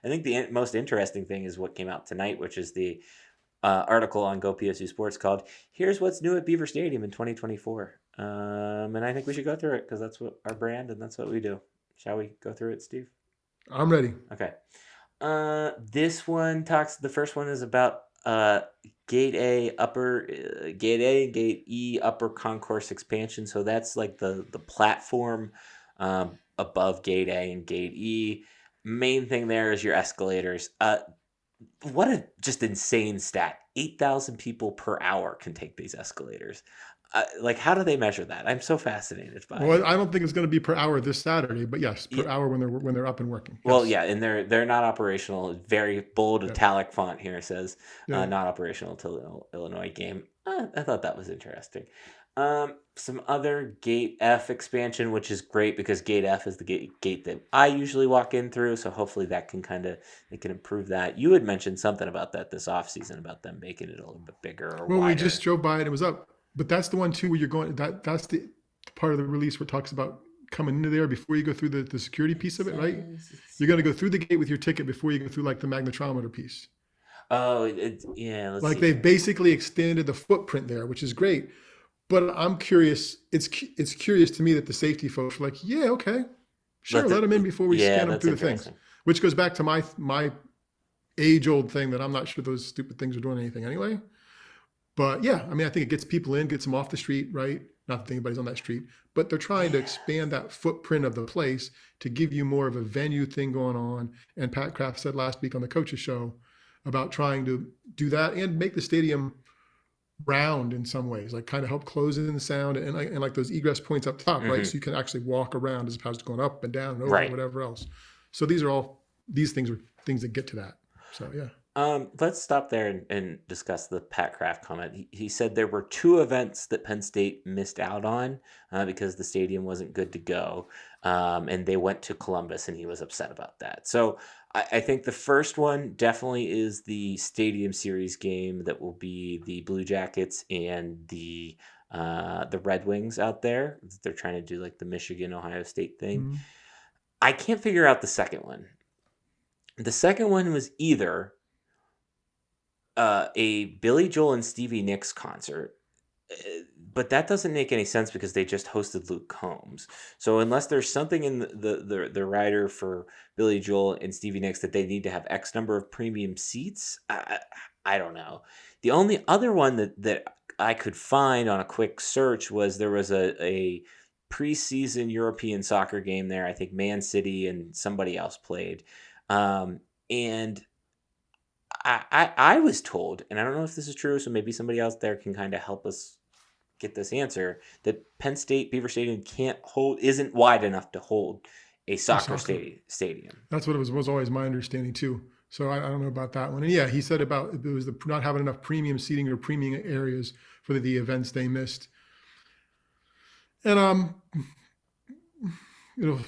I think the most interesting thing is what came out tonight, which is the article on Go PSU Sports called "Here's What's New at Beaver Stadium in 2024." And I think we should go through it because that's what our brand and that's what we do. Shall we go through it, Steve? I'm ready. Okay. This one talks. The first one is about Gate A and Gate E upper concourse expansion. So that's like the platform above Gate A and Gate E. Main thing there is your escalators. What a just insane stat! 8,000 people per hour can take these escalators. Like, how do they measure that? I'm so fascinated by Well, it. I don't think it's going to be per hour this Saturday, but yes, Yeah, per hour when they're up and working. well, Yes. yeah, and they're not operational. Very bold Yep. italic font here says Yep. not operational until Illinois game. I thought that was interesting. Some other Gate F expansion, which is great because Gate F is the gate that I usually walk in through. So hopefully that can they can improve that. You had mentioned something about that this offseason about them making it a little bit bigger or Well, we just wider. drove by it. It was up, but that's the one too where you're going. That's the part of the release where it talks about coming into there before you go through the security It piece of it, right? says it's You're going to go through the gate with your ticket before you go through like the magnetometer piece. oh yeah. Let's Like see they've here. basically extended the footprint there, which is great. But I'm curious. It's curious to me that the safety folks are like, yeah, okay, sure, Let let the them in before we Yeah, scan them that's through the things. interesting. Which goes back to my age old thing that I'm not sure those stupid things are doing anything anyway. But yeah, I mean, I think it gets people in, gets them off the street, right? Not that anybody's on that street, but they're trying to Yeah. expand that footprint of the place to give you more of a venue thing going on. And Pat Kraft said last week on the coaches show about trying to do that and make the stadium round in some ways, like kind of help close in the sound and like those egress points up top, right? Hmm. So you can actually walk around as opposed to going up and down and over and Right. whatever else. So these things are things that get to that. So yeah. Let's stop there and discuss the Pat Kraft comment. He said there were two events that Penn State missed out on because the stadium wasn't good to go, and they went to Columbus, and he was upset about that. So I think the first one definitely is the Stadium Series game that will be the Blue Jackets and the Red Wings out there. They're trying to do like the Michigan Ohio State thing. Mhm. I can't figure out the second one. The second one was either a Billy Joel and Stevie Nicks concert. But that doesn't make any sense because they just hosted Luke Combs. So unless there's something in the rider for Billy Joel and Stevie Nicks that they need to have X number of premium seats, I don't know. The only other one that I could find on a quick search was there was a preseason European soccer game there. I think Man City and somebody else played. And I was told, and I don't know if this is true, so maybe somebody else there can kind of help us get this answer, that Penn State Beaver Stadium isn't wide enough to hold a The soccer soccer. stadium. That's what it was always my understanding too. So I don't know about that one. And yeah, he said about it was the not having enough premium seating or premium areas for the events they missed. And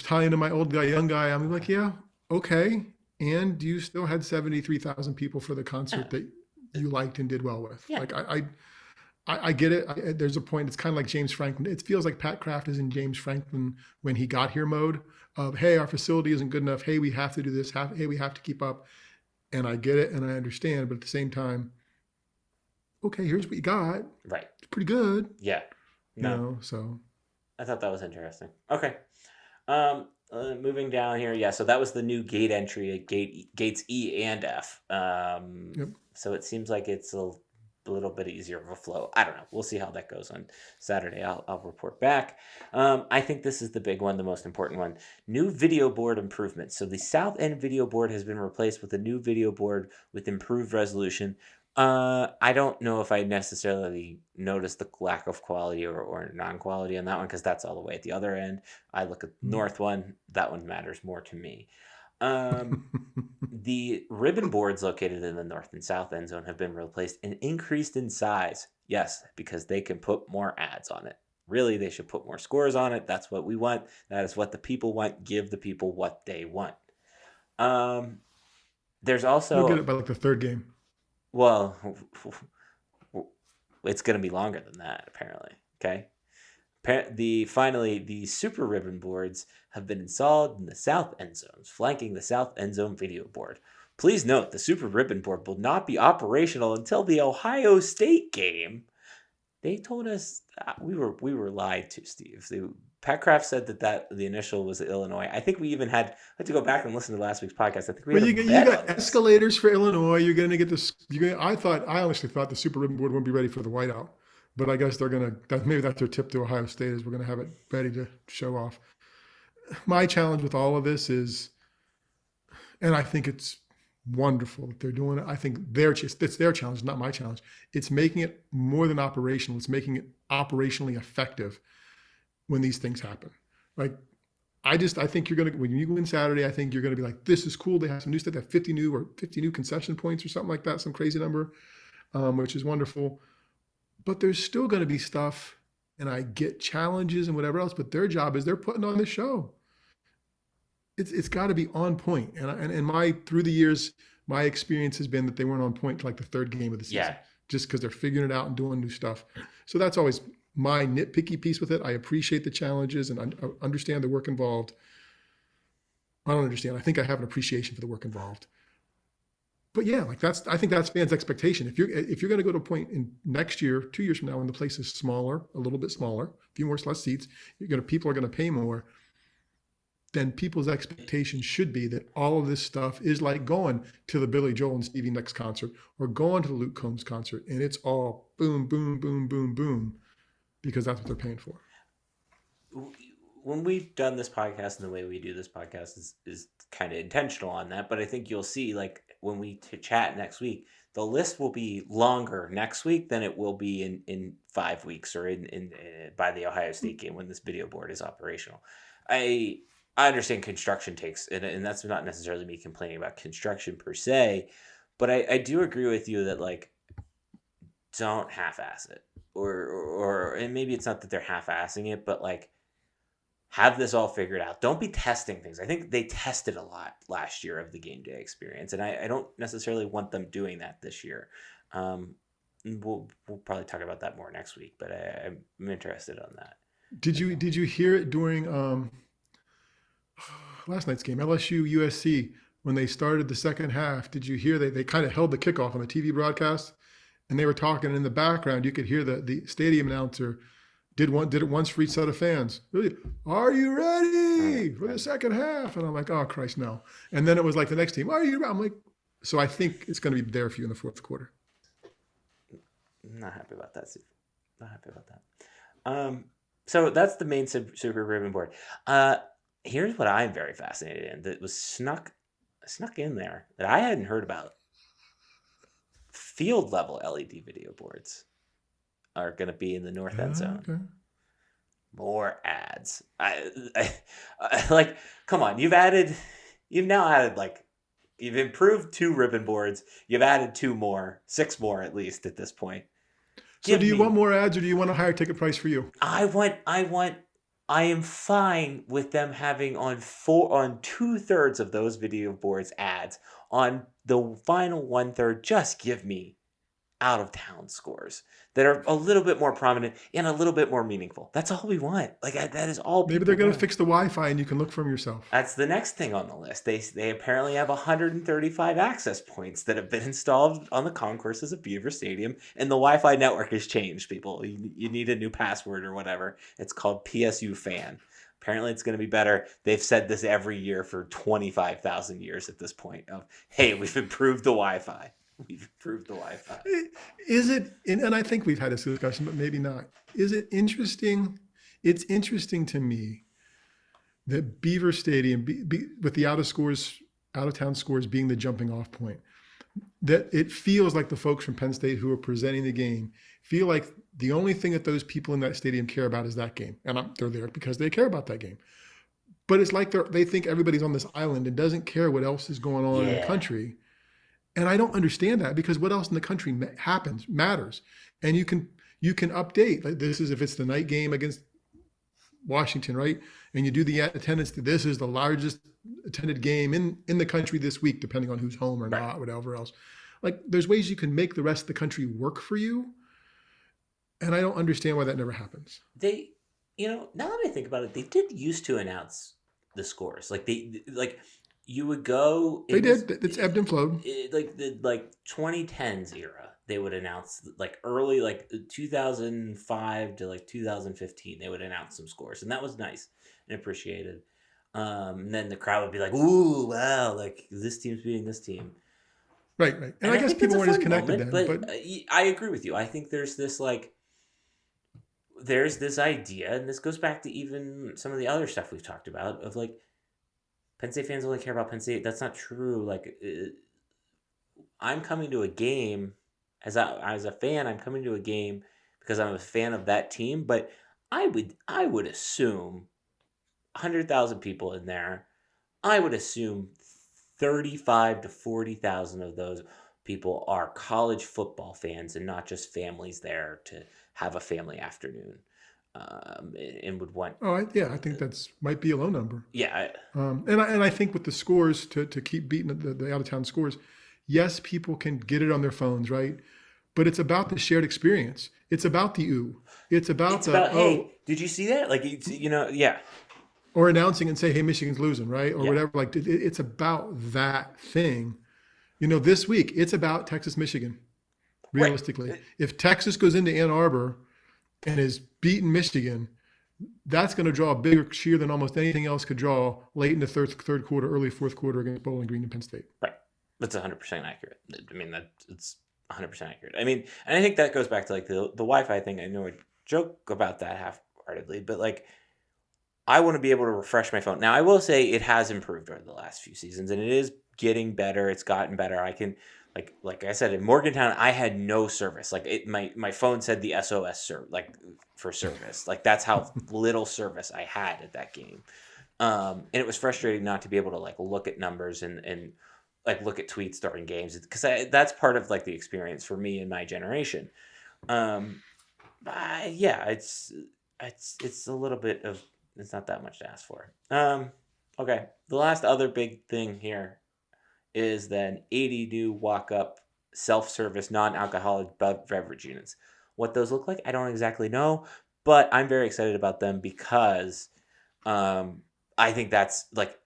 tying to my old guy, young guy, I'm like, yeah, okay. And you still had 73,000 people for the Yeah, concert that you liked and did well with. yeah, Like I get it. There's a point. It's kind of like James Franklin. It feels like Pat Kraft is in James Franklin when he got here mode of, hey, our facility isn't good enough. Hey, we have to do this. Hey, we have to keep up. And I get it and I understand. But at the same time, okay, here's what you got. right. It's pretty good, Yeah. No, So I thought that was interesting. Okay. Moving down here, yeah. So that was the new gate entry at gates E and F. yep. So it seems like it's a little bit easier of a flow. I don't know. We'll see how that goes on Saturday. I'll report back. I think this is the big one, the most important one. New video board improvements. So the South End video board has been replaced with a new video board with improved resolution. I don't know if I necessarily noticed the lack of quality or non-quality on that one because that's all the way at the other end. I look at the Mm. north one. That one matters more to me. Um, the ribbon boards located in the north and south end zone have been replaced and increased in size. Yes, because they can put more ads on it. Really, they should put more scores on it. That's what we want. That is what the people want. Give the people what they want. Um, there's You'll get also, it by like the third game. well, it's going to be longer than that, apparently. Okay. Finally, the Super Ribbon boards have been installed in the south end zones, flanking the south end zone video board. Please note the Super Ribbon board will not be operational until the Ohio State game. They told us we were lied to, Steve. Pat Kraft said that the initial was Illinois. I think we even I had to go back and listen to last week's podcast. I think we Well, had you a you bet on got this. escalators for Illinois. You're going to get this. I honestly thought the Super Ribbon Board wouldn't be ready for the whiteout, but I guess they're going to. Maybe that's their tip to Ohio State is we're going to have it ready to show off. My challenge with all of this is, and I think it's wonderful that they're doing it. I think it's their challenge, not my challenge. It's making it more than operational. It's making it operationally effective when these things happen. Like, I think you're going to, when you go in Saturday, I think you're going to be like, this is cool. They have some new stuff. They have 50 new concession points or something like that, some crazy number, which is wonderful. But there's still going to be stuff, and I get challenges and whatever else, but their job is they're putting on the show. It's got to be on point. And through the years, my experience has been that they weren't on point to like the third game of the season, Yeah. just because they're figuring it out and doing new stuff. So that's always my nitpicky piece with it. I appreciate the challenges and understand the work involved. I don't understand. I think I have an appreciation for the work involved. But yeah, like I think that's fans' expectation. If you're going to go to a point in next year, 2 years from now, when the place is smaller, a little bit smaller, a few less seats, people are going to pay more. Then people's expectations should be that all of this stuff is like going to the Billy Joel and Stevie Nicks concert or going to the Luke Combs concert, and it's all boom, boom, boom, boom, boom, because that's what they're paying for. When we've done this podcast and the way we do this podcast is kind of intentional on that, but I think you'll see, like, when we chat next week, the list will be longer next week than it will be in 5 weeks or in by the Ohio State game when this video board is operational. I understand construction takes, and that's not necessarily me complaining about construction per se, but I do agree with you that, like, don't half-ass it, and maybe it's not that they're half-assing it, but like, have this all figured out. Don't be testing things. I think they tested a lot last year of the game day experience, and I don't necessarily want them doing that this year. We'll probably talk about that more next week, but I'm interested on that. Did you hear it during last night's game, LSU USC, when they started the second half? Did you hear they kind of held the kickoff on the TV broadcast, and they were talking in the background? You could hear the stadium announcer did it once for each set of fans. Are you ready for the second half? And I'm like, oh Christ, no. And then it was like the next team, are you ready? I'm like, so I think it's going to be there for you in the fourth quarter. I'm not happy about that, Steve. Not happy about that. So that's the main Super Ribbon board. Here's what I'm very fascinated in that was snuck in there that I hadn't heard about. Field level LED video boards are going to be in the north end zone. Okay. More ads. I like, come on. You've now added, like, you've improved 2 ribbon boards. You've added 2 more, 6 more at least at this point. So do you want more ads, or do you want a higher ticket price for you? I am fine with them having on 2/3 of those video boards ads. On the final 1/3, just give me out of town scores that are a little bit more prominent and a little bit more meaningful. That's all we want. Like, that is all. Maybe they're going to fix the Wi-Fi and you can look for them yourself. That's the next thing on the list. They apparently have 135 access points that have been installed on the concourses of Beaver Stadium, and the Wi-Fi network has changed, people. You need a new password or whatever. It's called PSU Fan. Apparently it's going to be better. They've said this every year for 25,000 years at this point of, hey, we've improved the Wi-Fi. We've improved the Wi-Fi. Is it, and I think we've had this discussion, but maybe not. Is it interesting? It's interesting to me that Beaver Stadium, with the out of town scores being the jumping off point, that it feels like the folks from Penn State who are presenting the game feel like the only thing that those people in that stadium care about is that game. And they're there because they care about that game. But it's like they think everybody's on this island and doesn't care what else is going on in the country. And I don't understand that, because what else in the country matters. And you can update, like, this is, if it's the night game against Washington, right? And you do the attendance, this is the largest attended game in the country this week, depending on who's home or not, whatever else. Like, there's ways you can make the rest of the country work for you. And I don't understand why that never happens. Now that I think about it, they did used to announce the scores. You would go They in this did. It's ebbed and flowed. like the 2010s era. They would announce like early 2005 to like 2015. They would announce some scores, and that was nice and appreciated. And then the crowd would be like, "Ooh, wow! Like this team's beating this team." Right, right. And And I I guess think that's people a weren't as fun connected moment, then, but but I agree with you. I think there's this idea, and this goes back to even some of the other stuff we've talked about of like Penn State fans only care about Penn State. That's not true. I'm coming to a game as a fan. I'm coming to a game because I'm a fan of that team. But I would assume 100,000 people in there. I would assume 35 to 40,000 of those people are college football fans and not just families there to have a family afternoon, and would want. yeah, I think that's might be a low number. Yeah, And I think with the scores to keep beating the out of town scores, yes, people can get it on their phones, right? But it's about the shared experience. It's about the ooh. It's about it's the about, hey, oh, did you see that? Yeah, or announcing and say, hey, Michigan's losing, right? Or yeah, whatever. Like it's about that thing. This week it's about Texas, Michigan. right. Realistically, if Texas goes into Ann Arbor and is beating Michigan, that's going to draw a bigger cheer than almost anything else could draw late in the third quarter, early fourth quarter against Bowling Green and Penn State. Right. That's 100% accurate. I mean, it's 100% accurate. I mean, and I think that goes back to like the Wi-Fi thing. I know I joke about that half-heartedly, but like I want to be able to refresh my phone. Now, I will say it has improved over the last few seasons, and it is getting better. It's gotten better. I can like I said in Morgantown, I had no service. My phone said the SOS for service. Like that's how little service I had at that game. And it was frustrating not to be able to like look at numbers and like look at tweets during games because that's part of like the experience for me and my generation. Um, yeah, it's a little bit of it's not that much to ask for. Okay, the last other big thing here is then 80 new walk up self service non alcoholic beverage units. What those look like, I don't exactly know, but I'm very excited about them because um, I think that's like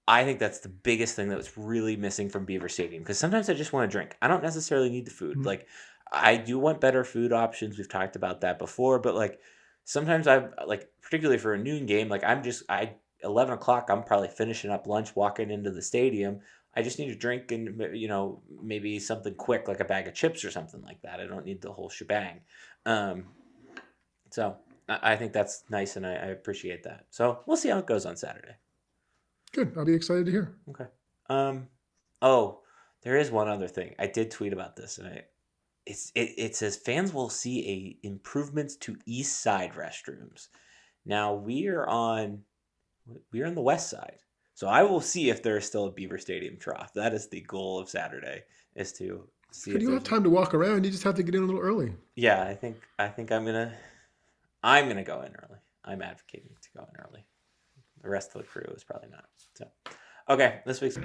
I think that's the biggest thing that was really missing from Beaver Stadium because sometimes I just want to drink. I don't necessarily need the food. Mhm. Like I do want better food options. We've talked about that before, but like sometimes I like particularly for a noon game, like I 11 o'clock. I'm probably finishing up lunch, walking into the stadium. I just need a drink and maybe something quick like a bag of chips or something like that. I don't need the whole shebang. Um, so I think that's nice and I appreciate that. So we'll see how it goes on Saturday. Good. I'll be excited to hear. Okay. Um. Oh, there is one other thing. I did tweet about this, and it says fans will see a improvements to East Side restrooms. Now we are on the West Side, so I will see if there is still a Beaver Stadium trough. That is the goal of Saturday, is to see Good. if You'll have there's. time to walk around. You just have to get in a little early. Yeah, I think I'm gonna go in early. I'm advocating to go in early. The rest of the crew is probably not. So, okay, this week's.